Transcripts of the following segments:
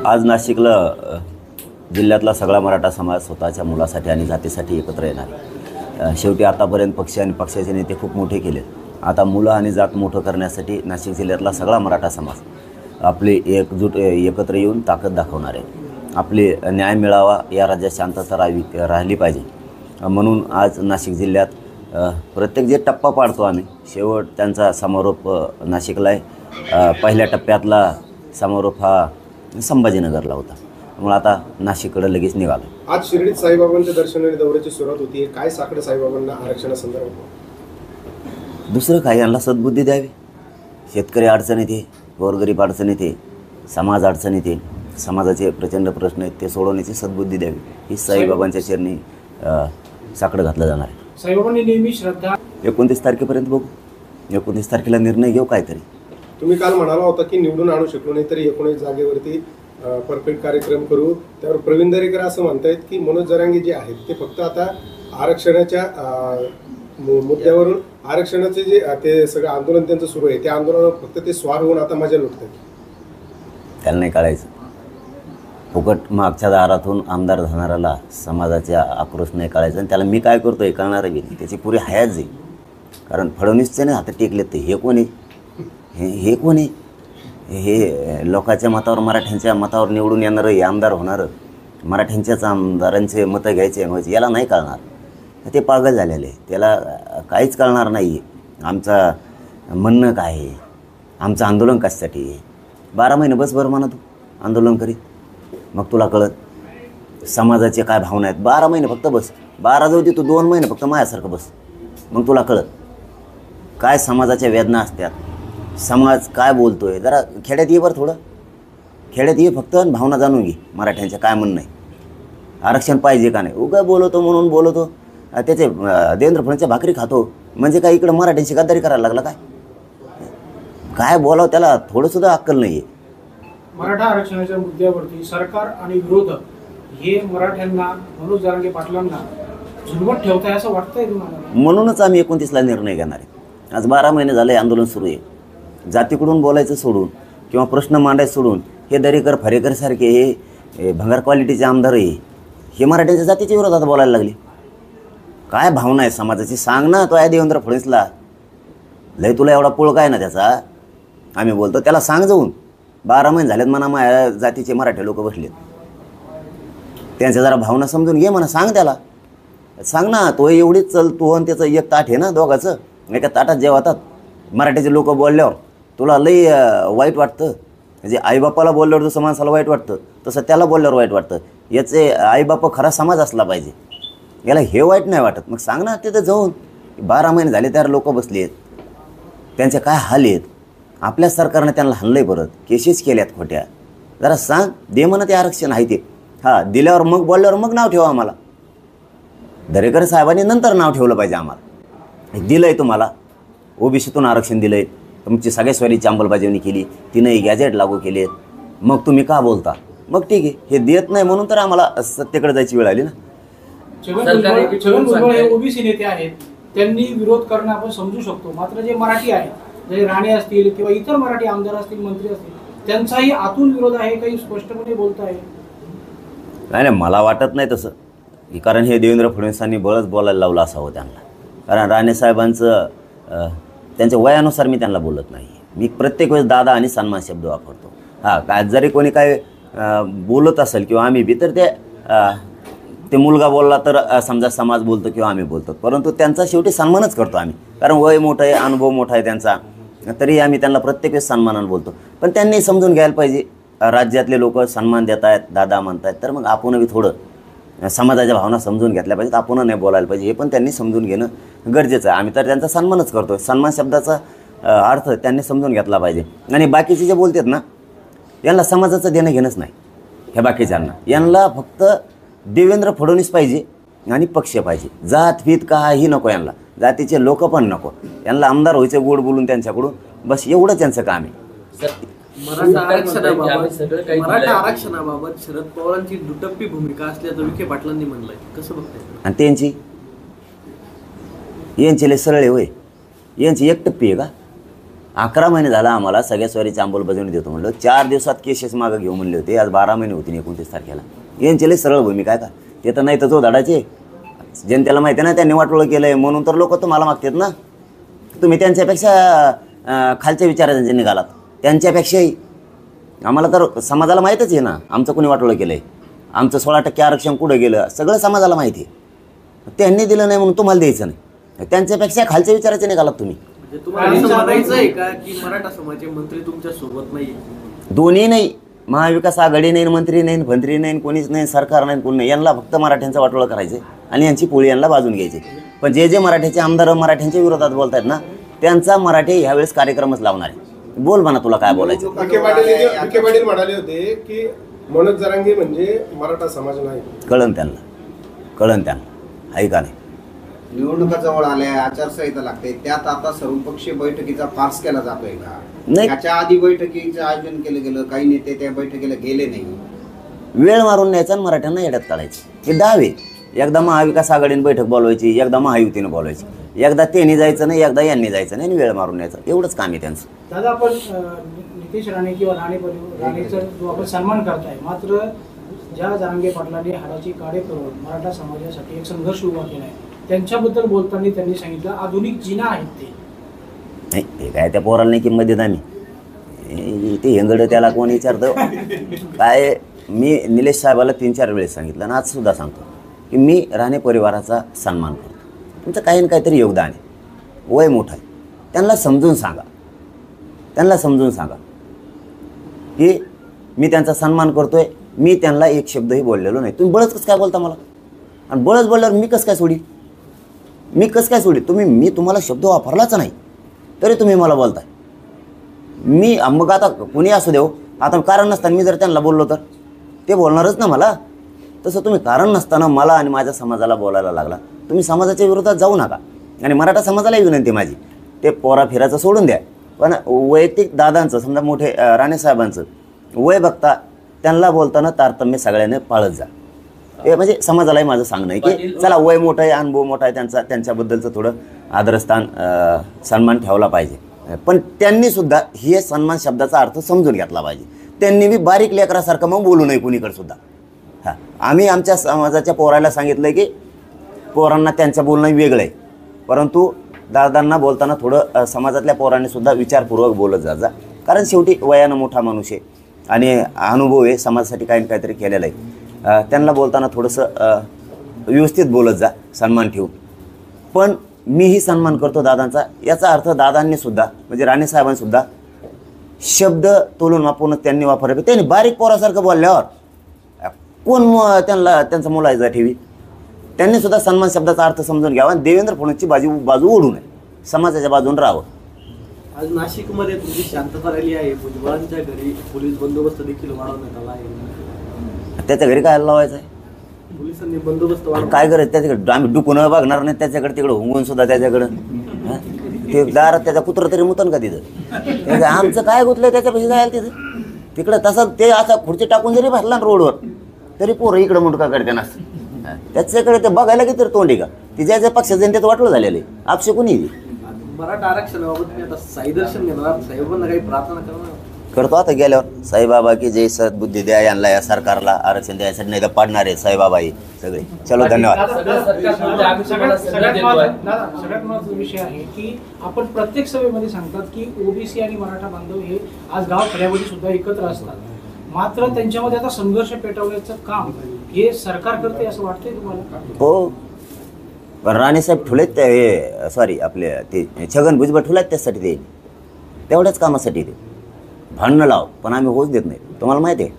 आज नाशिकला जिल्ह्यातला सगळा मराठा समाज स्वतःच्या मुलासाठी आणि जातीसाठी एकत्र येणार. शेवटी आतापर्यंत पक्ष आणि पक्षाचे नेते खूप मोठे केले. आता मुलं आणि जात मोठं करण्यासाठी नाशिक जिल्ह्यातला सगळा मराठा समाज आपली एकत्र येऊन ताकद दाखवणार आहे. आपली न्याय मिळावा, या राज्यात शांतता राहिली पाहिजे म्हणून आज नाशिक जिल्ह्यात प्रत्येक जे टप्पा पाडतो आम्ही, शेवट त्यांचा समारोप नाशिकला आहे. पहिल्या टप्प्यातला समारोप हा संभाजीनगरला होता, त्यामुळे आता नाशिककडे लगेच निघालो. आज शिर्डीत साईबाबांच्या दर्शनाने दौऱ्याची सुरुवात होती. काय साकडे साईबाबांना आरक्षणासंदर्भात? दुसरं काय, यांना सद्बुद्धी द्यावी. शेतकरी अडचणीत आहे, गोरगरीब अडचणीत आहे, समाज अडचणीत आहे, समाजाचे प्रचंड प्रश्न आहेत, ते सोडवण्याची सद्बुद्धी द्यावी. ही साईबाबांच्या चरणी साकडं घातलं जाणार आहे. साईबाबांनी नेहमी श्रद्धा 29 तारखेपर्यंत बघू. 29 तारखेला निर्णय घेऊ काहीतरी. तुम्ही काल म्हणाला होता की निवडून आणू शकलो नाही तरी 19 जागेवरती परफेक्ट कार्यक्रम करू. त्यावर प्रवीण दरेकर असं म्हणतायत की मनोज जरांगे जे आहेत ते फक्त आता आरक्षणाच्या मुद्द्यावरून आरक्षणाचे जे ते सगळं आंदोलन त्यांचं सुरू आहे, त्या आंदोलनावर फक्त ते स्वार होऊन आता मजा लुटतात. त्याला नाही कळायचं. फुकट मागच्या दारातून आमदार जाणाऱ्याला समाजाच्या आक्रोश नाही कळायचं. आणि त्याला मी काय करतो हे कळणार आहे. त्याची पुरी हयात जाईल. कारण फडणवीसचे नाही हातात टेकलेत ते. हे कोणी हे कोणी हे लोकांच्या मतावर, मराठ्यांच्या मतावर निवडून येणारं, हे आमदार होणारं, मराठ्यांच्याच आमदारांचे मतं घ्यायचे व्हायचे, याला नाही कळणार. ते पागल झालेले, त्याला काहीच कळणार नाही. आमचं म्हणणं काय आहे, आमचं आंदोलन कशासाठी आहे. 12 महिने बस बरं म्हणा तू आंदोलन करीत, मग तुला कळत समाजाचे काय भावना आहेत. 12 महिने फक्त बस. 12 जाऊ दे, तू 2 महिने फक्त माझ्यासारखं बस, मग तुला कळत काय समाजाच्या वेदना असतात, समाज काय बोलतोय. जरा खेड्यात ये बरं, थोडं खेड्यात ये फक्त, भावना जाणून घे मराठ्यांच्या काय म्हणणं आहे. आरक्षण पाहिजे का नाही. उगा बोलवतो म्हणून बोलवतो, त्याचे देवेंद्र फडणवीसच्या भाकरी खातो म्हणजे काय इकडं मराठ्यांची गद्दारी करायला लागला काय. काय बोलावं, त्याला थोडंसुद्धा अक्कल नाही आहे. मराठा आरक्षणाच्या मुद्द्यावरती सरकार आणि विरोधक हे मराठ्यांना, मनोज जरांगे पाटलांना झुलवत ठेवताय असं वाटतंय तुम्हाला? म्हणूनच आम्ही 29ला निर्णय घेणार आहे. आज 12 महिने झाले आंदोलन सुरू आहे. जातीकडून बोलायचं सोडून किंवा प्रश्न मांडायचं सोडून हे दरेकर फरेकरसारखे हे भंगार क्वालिटीचे आमदार आहे, हे मराठ्यांच्या जातीच्या विरोधात बोलायला लागले. काय भावना आहे समाजाची सांग ना. तो आहे देवेंद्र फडणवीसला, लय तुला एवढा पोळ काय ना त्याचा. आम्ही बोलतो त्याला सांग जाऊन. 12 महिने झालेत म्हणा माझ्या जातीचे मराठी लोक बसलेत, त्यांच्या जरा भावना समजून घे म्हणा. सांग त्याला, सांग ना. तो एवढीच चल, तू आणि त्याचं एक ताट आहे ना दोघाचं, एका ताटात जेवतात. मराठीचे लोक बोलल्यावर तुला लई वाईट वाटतं. म्हणजे आईबापाला बोलल्यावर जसं माणसाला वाईट वाटतं, तसं त्याला बोलल्यावर वाईट वाटतं. याचे आईबापा खरा समाज असला पाहिजे, याला हे वाईट नाही वाटत. मग सांग ना तिथं जाऊन. 12 महिने झाले त्यावर लोक बसले आहेत, त्यांचे काय हाल आहेत. आपल्या सरकारने त्यांना हाणलं आहे, परत केसेस केल्यात खोट्या. जरा सांग, दे म्हणा ते आरक्षण आहे ते. हां, दिल्यावर मग बोलल्यावर मग नाव ठेवा आम्हाला. दरेकर साहेबांनी नंतर नाव ठेवलं पाहिजे आम्हाला. दिलं आहे तुम्हाला, ओबीसीतून आरक्षण दिलं आहे, तुमची सगळ्या स्वारीची अंमलबजावणी केली, तिनंही गॅजेट लागू केले, मग तुम्ही का बोलता. मग ठीक आहे, हे देत नाही म्हणून तर आम्हाला सत्तेकडे जायची वेळ आली ना. छगन भुजबळ हे ओबीसी नेते आहेत, त्यांनी विरोध करणं आपण समजू शकतो. मात्र जे मराठी आहेत, जे राणे असतील किंवा इतर मराठी आमदार असतील, मंत्री असतील, त्यांचाही आतून विरोध आहे, काही स्पष्टपणे बोलत आहे. नाही, मला वाटत नाही तसं. कारण हे देवेंद्र फडणवीसांनी बळच बोलायला लावलं असावं त्यांना. कारण राणेसाहेबांचं त्यांच्या वयानुसार मी त्यांना बोलत नाही. मी प्रत्येक वेळेस दादा आणि सन्मान शब्द वापरतो. हां, काय जरी कोणी काय बोलत असेल किंवा आम्ही बी, तर ते मुलगा बोलला तर समजा समाज बोलतो किंवा आम्ही बोलतो, परंतु त्यांचा शेवटी सन्मानच करतो आम्ही. कारण वय मोठं आहे, अनुभव मोठा आहे त्यांचा, तरी आम्ही त्यांना प्रत्येक वेळेस सन्मानानं बोलतो. पण त्यांनी समजून घ्यायला पाहिजे, राज्यातले लोक सन्मान देत आहेत, दादा म्हणतात, तर मग आपण बी थोडं समाजाच्या भावना समजून घेतल्या पाहिजेत. आपण नाही बोलायला पाहिजे, हे पण त्यांनी समजून घेणं गरजेचं आहे. आम्ही तर त्यांचा सन्मानच करतो. सन्मान शब्दाचा अर्थ त्यांनी समजून घेतला पाहिजे. आणि बाकीचे जे बोलतात ना, यांना समाजाचं देणं घेणंच नाही. ह्या बाकीच्यांना, यांना फक्त देवेंद्र फडणवीस पाहिजे आणि पक्ष पाहिजे. जात फीत काही नको यांना, जातीचे लोक पण नको. यांना आमदार व्हायचे गोड बोलून त्यांच्याकडून, बस एवढंच त्यांचं काम आहे. मराठा आरक्षणाबाबत शरद पवारांची दुटप्पी भूमिका असल्याचं विखे पाटलांनी म्हणलंय, कसं बघताय? आणि त्यांची यांची लय सरळे होय, यांची एकटप्पी आहे का? 11 महिने झाला आम्हाला सगळ्या स्वारीची अंमलबजावणी देतो म्हणलं. 4 दिवसात केसेस मागं घेऊ म्हणले होते. आज 12 महिने होती 29 तारखेला. यांची लई सरळ भूमिका आहे का? ते तर नाही तर जो धडाचे जनतेला माहिती आहे ना, त्यांनी वाटोळं केलं आहे म्हणून तर लोक तुम्हाला मागतात ना. तुम्ही त्यांच्यापेक्षा खालच्या विचारांचे निघालात. त्यांच्यापेक्षाही आम्हाला तर समाजाला माहीतच आहे ना आमचं कोणी वाटोळं केलं आहे. आमचं 16% आरक्षण कुठं गेलं सगळं समाजाला माहिती आहे. त्यांनी दिलं नाही म्हणून तुम्हाला द्यायचं नाही. त्यांच्यापेक्षा खालच्या विचाराचे निघालात तुम्ही. म्हणजे तुम्हाला असं म्हणायचं आहे का की मराठा समाजाचे मंत्री तुमच्या सोबत नाही? दोन्ही नाही. महाविकास आघाडी नाही, मंत्री नाही, मंत्री नाही, कोणीच नाही, सरकार नाही, कोणी नाही. यांना फक्त मराठ्यांचं वाटोळं करायचं आणि यांची पोळी यांना बाजून घ्यायची. पण जे जे मराठ्याचे आमदार मराठ्यांच्या विरोधात बोलत आहेत ना त्यांचा मराठी ह्यावेळेस कार्यक्रमच लावणार आहे. बोल म्हणा तुला काय बोलायचं. विखे पाटील म्हणाले होते की मनोज जरांगे म्हणजे मराठा समाज नाही. कळण त्यांना आहे का नाही. निवडणुका जवळ आल्या, आचारसंहिता लागते, त्यात आता सर्वपक्षीय बैठकीचा फार्स केला जातोय का? नाही. त्याच्या आधी बैठकीचं आयोजन केलं गेलं, काही नेते त्या बैठकीला गेले नाही. वेळ मारून न्यायचा आणि मराठ्यांना येड्यात काढायचं. हे डावे. एकदा महाविकास आघाडीने बैठक बोलवायची, एकदा महायुतीनं बोलवायची. एकदा त्यांनी जायचं नाही, एकदा यांनी जायचं नाही आणि वेळ मारून न्यायचं. एवढंच काम आहे त्यांचं. दादा आपण नितेश राणे किंवा राणेचा जो आपण सन्मान करताय, मात्र ज्या जरांगे पाटलांनी हाडाची काढे करून मराठा समाजासाठी एक संघर्ष उभा केला आहे त्यांच्याबद्दल बोलताना त्यांनी सांगितलं आधुनिक जिना आहेत ते. नाही ते काय त्या पोराला नाही किंमत देत आम्ही. ते हेंगडं त्याला कोण विचारतं काय. मी निलेश साहेबाला 3-4 वेळेस सांगितलं आणि आज सुद्धा सांगतो की मी राणे परिवाराचा सन्मान करतो. तुमचं काही ना काहीतरी योगदान आहे. वय मोठं आहे. त्यांना समजून सांगा की मी त्यांचा सन्मान करतोय. मी त्यांना एक शब्दही बोललेलो नाही. तुम्ही बळच कसं काय बोलता मला? आणि बळच बोलल्यावर मी कसं काय सोडी? मी तुम्हाला शब्द वापरलाच नाही तरी तुम्ही मला बोलताय. मी मग आता कुणी असू देऊ, आता कारण नसताना मी जर त्यांना बोललो तर ते बोलणारच ना मला. तसं तुम्ही कारण नसताना मला आणि माझ्या समाजाला बोलायला लागला. तुम्ही समाजाच्या विरोधात जाऊ नका. आणि मराठा समाजालाही विनंती माझी, ते पोरा फिराचं सोडून द्या. पण वैयक्तिक दादांचं समजा मोठे राणेसाहेबांचं वय बघता त्यांना बोलताना तारतम्य सगळ्यांनी पाळत जा. हे म्हणजे समाजालाही माझं सांगणं आहे की चला वय मोठं आहे, अनुभव मोठा आहे त्यांचा, त्यांच्याबद्दलचं थोडं आदरस्थान सन्मान ठेवला पाहिजे. पण त्यांनीसुद्धा हे सन्मान शब्दाचा अर्थ समजून घेतला पाहिजे. त्यांनी मी बारीक लेकरासारखं मग बोलू नये कुणीकडे सुद्धा. हां, आम्ही आमच्या समाजाच्या पोराला सांगितलं की पोरांना त्यांचं बोलणं वेगळं आहे, परंतु दादांना बोलताना थोडं समाजातल्या पोरांनीसुद्धा विचारपूर्वक बोलत जा. कारण शेवटी वयानं मोठा माणूस आहे आणि अनुभव आहे, समाजासाठी काही काहीतरी केलेलं आहे. त्यांना बोलताना थोडंसं व्यवस्थित बोलत जा, सन्मान ठेवून. पण मीही सन्मान करतो दादांचा. याचा अर्थ दादांनीसुद्धा म्हणजे राणेसाहेबांनीसुद्धा शब्द तोलून मापूनच त्यांनी वापरले. त्यांनी बारीक पोरासारखं बोलल्यावर कोण त्यांचा मुलायचा ठेवी. त्यांनीसुद्धा सन्मान शब्दाचा अर्थ समजून घ्यावा आणि देवेंद्र फडणवीसची बाजू ओढू नये, समाजाच्या बाजून राहावं. आज नाशिकमध्ये तुमची शांतता राहिली आहे. भुजबळांच्या घरी पोलीस बंदोबस्त देखील वाढवण्यात आला आहे. त्याच्या घरी काय लावायचं आहे? पोलिसांनी बंदोबस्त वाढवला. काय करायचं त्याच्याकडे? आम्ही डुकून बघणार नाही त्याच्याकडे. तिकडं हुंगून सुद्धा त्याच्याकडं ते दारात त्याचा कुत्र तरी मुतन का तिथं? आमचं काय गुतलं त्याच्यापाशी जायला तिथं? तिकडं तसं ते असा खुर्ची टाकून जरी बसला ना रोडवर तरी पोरं इकडं मुंडका करते नसतं. त्याच्याकडे ते बघायला किती तोंडी का? ती ज्या पक्षाचं जनतेत वाटलं झालेलं आहे. आपशे कोणी मराठा आरक्षणाबाबत मी आता साईदर्शन घेणार, साहेबांना काही प्रार्थना करणार करतो आता गेल्यावर. साईबाबा की जय सद्बुद्धी द्या यांना, या सरकारला आरक्षण द्यायसाठी. नाही तर पाडणार आहे साईबाबाई सगळे. चलो धन्यवाद. सगळ्यात महत्त्वाचा विषय आहे की आपण प्रत्येक सभेमध्ये सांगतात की ओबीसी आणि मराठा बांधव हे आज गाव खेड्यामध्ये सुद्धा एकत्र असतात, मात्र त्यांच्यामध्ये आता संघर्ष पेटवण्याचं काम हे सरकार करते असं वाटतंय तुम्हाला? हो, पण राणेसाहेब ठुलेत हे सॉरी आपले ते छगन भुजबळ ठुलेत त्यासाठी. ते तेवढ्याच कामासाठी ते भांडणं लाव, पण आम्ही होच देत नाही. तुम्हाला माहिती आहे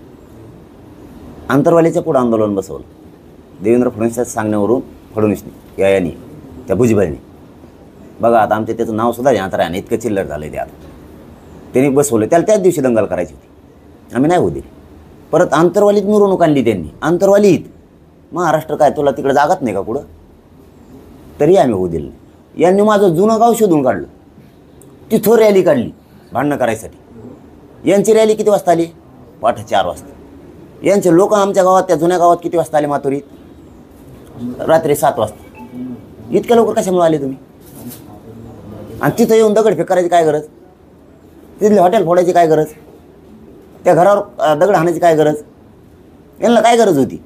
आंतरवालीच्या पुढं आंदोलन बसवलं देवेंद्र फडणवीसच्या सांगण्यावरून. फडणवीसनी यांनी त्या भुजबळनी बघा आता आमच्या त्याचं नावसुद्धा ध्यानात राहणं इतकं चिल्लर झालं ते. आता त्यांनी बसवलं, त्याला त्याच दिवशी दंगल करायची होती, आम्ही नाही होऊ दिली. परत आंतरवालीत मिरवणूक आणली त्यांनी. आंतरवालीत महाराष्ट्र काय तुला तिकडे जागात नाही का कुठं? तरी आम्ही होऊ दिलं नाही. यांनी माझं जुनं गाव शोधून काढलं, तिथं रॅली काढली भांडणं करायसाठी. यांची रॅली किती वाजता आली? पाठ 4 वाजता. यांचे लोक आमच्या गावात त्या जुन्या गावात किती वाजता आले? माथुरीत रात्री 7 वाजता. इतक्या लवकर कशामुळे आले तुम्ही? आणि तिथं येऊन दगडफेक करायची काय गरज? तिथले हॉटेल फोडायची काय गरज, त्या घरावर दगड हाणायची काय गरज, यांना काय गरज होती?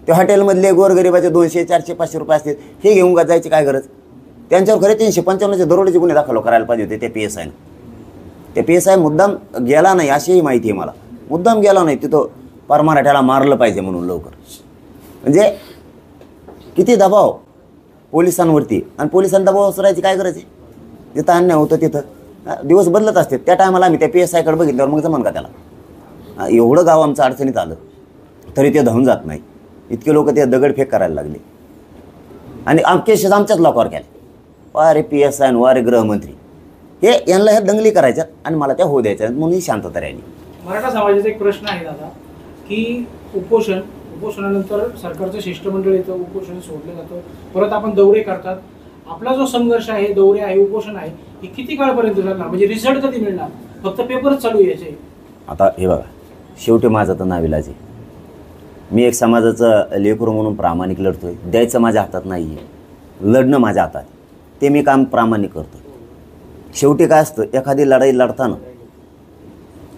त्या हॉटेलमधले गोरगरिबाचे 200, 400, 500 रुपये असतील, हे घेऊन का जायची काय गरज? त्यांच्यावर खरे 355चे दरोडेचे गुन्हे दाखल करायला पाहिजे होते त्या PSI. ते PSI मुद्दाम गेला नाही अशीही माहिती आहे मला, मुद्दाम गेला नाही तिथं, पार मराठ्याला मारलं पाहिजे म्हणून लवकर. म्हणजे किती दबाव पोलिसांवरती, आणि पोलिसांना दबाव असरायची काय गरज आहे? जिथं अन्याय होतं तिथं दिवस बदलत असते. त्या टायमाला आम्ही त्या PSIकडे बघितल्यावर मग जमन का त्याला? एवढं गाव आमचं अडचणीत आलं तरी ते धावून जात नाही. इतके लोक ते दगडफेक करायला लागले आणि केसेस आमच्याच लोकांवर केले. वारे PSI आणि वारे गृहमंत्री, हे यांना ह्या दंगली करायच्यात आणि मला त्या होऊ द्यायच्या म्हणून ही शांतता राहिली. मराठा समाजाचा एक प्रश्न आहे दादा, की उपोषणानंतर सरकारचं शिष्टमंडळ येतं, उपोषण सोडलं जातं, परत आपण दौरे करतात. आपला जो संघर्ष आहे, दौरे आहे, उपोषण आहे, हे किती काळपर्यंत चालणार? म्हणजे रिझल्ट कधी मिळणार? फक्त पेपरच चालू यायचे. आता हे बघा, शेवटी माझं तर नाविलाज आहे. मी एक समाजाचं लेकरू म्हणून प्रामाणिक लढतोय. द्यायचं माझ्या हातात नाही आहे, लढणं माझ्या हातात, ते मी काम प्रामाणिक करतो. शेवटी काय असतं, एखादी लढाई लढताना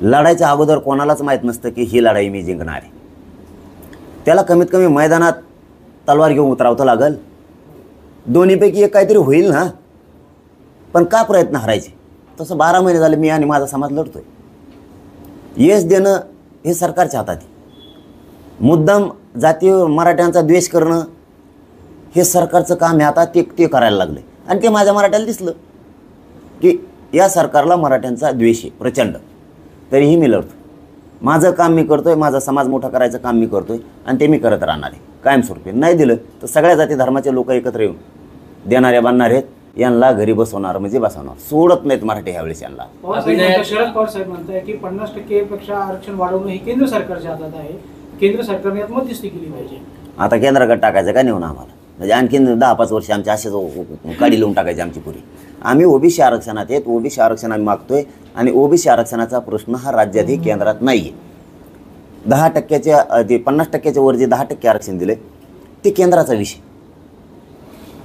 लढायच्या अगोदर कोणालाच माहीत नसतं की ही लढाई मी जिंकणार आहे. त्याला कमीत कमी मैदानात तलवार घेऊन उतरावतं लागल. दोन्हीपैकी एक काहीतरी होईल ना, पण का प्रयत्न हरायचे? तसं 12 महिने झाले मी आणि माझा समाज लढतोय. यश देणं हे सरकारच्या हातात आहे. मुद्दाम जातीय मराठ्यांचा द्वेष करणं हे सरकारचं काम आहे. आता ते करायला लागले आणि ते माझ्या मराठ्याला दिसलं की या सरकारला मराठ्यांचा द्वेष आहे प्रचंड. तरीही मी लढतो. माझं काम मी करतोय, माझा समाज मोठा करायचं काम मी करतोय आणि ते मी करत राहणार आहे कायमस्वरूपी. नाही दिलं तर सगळ्या जाती धर्माचे लोक एकत्र येऊन देणाऱ्या बांधणार आहेत, यांना घरी बसवणार म्हणजे बसवणार. सोडत नाहीत मराठी ह्यावेळेस यांना. शरद पवार साहेब म्हणताय की 50% पेक्षा आरक्षण वाढवणं हे केंद्र सरकारच्या हातात आहे, केंद्र सरकारने यात मध्यस्थी केली पाहिजे. आता केंद्राकडे टाकायचं का नेऊन आम्हाला? म्हणजे आणखीन 10-5 वर्ष आमच्या असेच काढी लावून टाकायची आमची पुरी. आम्ही OBC आरक्षणात आहेत, OBC आरक्षण आम्ही मागतोय आणि OBC आरक्षणाचा प्रश्न हा राज्यातही केंद्रात नाही आहे. 10% ते 50%च्या वर जे 10% आरक्षण दिले ते केंद्राचा विषय,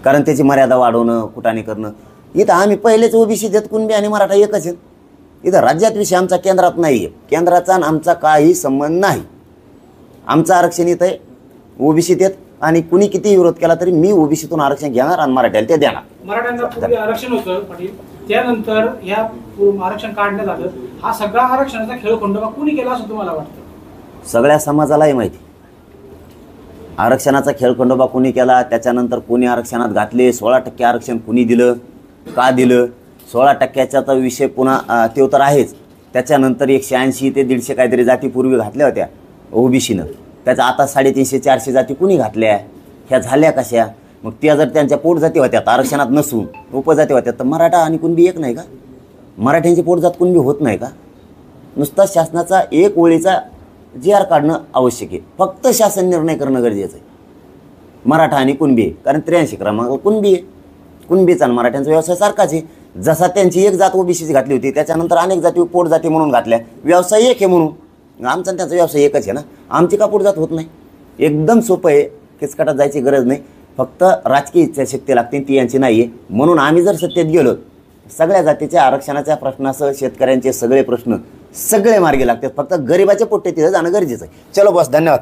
कारण त्याची मर्यादा वाढवणं, कुटाने करणं. इथं आम्ही पहिलेच OBC देत, कुणबी आणि मराठा एकच आहेत. इथं राज्यात विषय आमचा केंद्रात नाही आहे. केंद्राचा आणि आमचा काही संबंध नाही. आमचं आरक्षण इथं आहे, OBC देत, आणि कुणी किती विरोध केला तरी मी OBCतून आरक्षण घेणार आणि मराठ्याला ते देणार. मराठ्यांना पूर्वी आरक्षण होतं पाटील, त्यानंतर या आरक्षण काढण्यात आलं. हा सगळा आरक्षणाचा खेळखंडोबा कुणी केला असं तुम्हाला वाटतं? सगळ्या समाजालाही माहिती आरक्षणाचा खेळखंडोबा कुणी केला. त्याच्यानंतर कोणी आरक्षणात घातले, 16% आरक्षण कुणी दिलं, का दिलं, 16%चा तर विषय पुन्हा तो तर आहेच. त्याच्यानंतर 180 ते 150 काहीतरी जाती पूर्वी घातल्या होत्या OBCनं. त्याचा आता 350-400 जाती कुणी घातल्या, ह्या झाल्या कशा? मग त्या जर त्यांच्या पोट जाती होत्या आरक्षणात नसून उपजाती होत्या तर मराठा आणि कुणबी एक नाही का? मराठ्यांची पोटजात कुणबी होत नाही का? नुसता शासनाचा एक ओळीचा GR काढणं आवश्यक आहे. फक्त शासन निर्णय करणं गरजेचं आहे. मराठा आणि कुणबी आहे, कारण 83 क्रमांक कुणबी आहे. कुणबीचा आणि मराठ्यांचा व्यवसाय सारखाच आहे. जसा त्यांची एक जात OBCची घातली होती, त्याच्यानंतर अनेक जाती पोट जाती म्हणून घातल्या. व्यवसाय एक आहे म्हणून. आमचा त्यांचा व्यवसाय एकच आहे ना. आमची का पोट जात होत नाही? एकदम सोपं आहे. किचकटात जायची गरज नाही. फक्त राजकीय इच्छाशक्ती लागते, ती यांची नाही आहे. म्हणून आम्ही जर सत्तेत गेलो, सगळ्या जातीच्या आरक्षणाच्या प्रश्नासह शेतकऱ्यांचे सगळे प्रश्न सगळे मार्गी लागतात. फक्त गरिबाच्या पोट्टे तिथं जाणं गरजेचं आहे. चलो बस, धन्यवाद.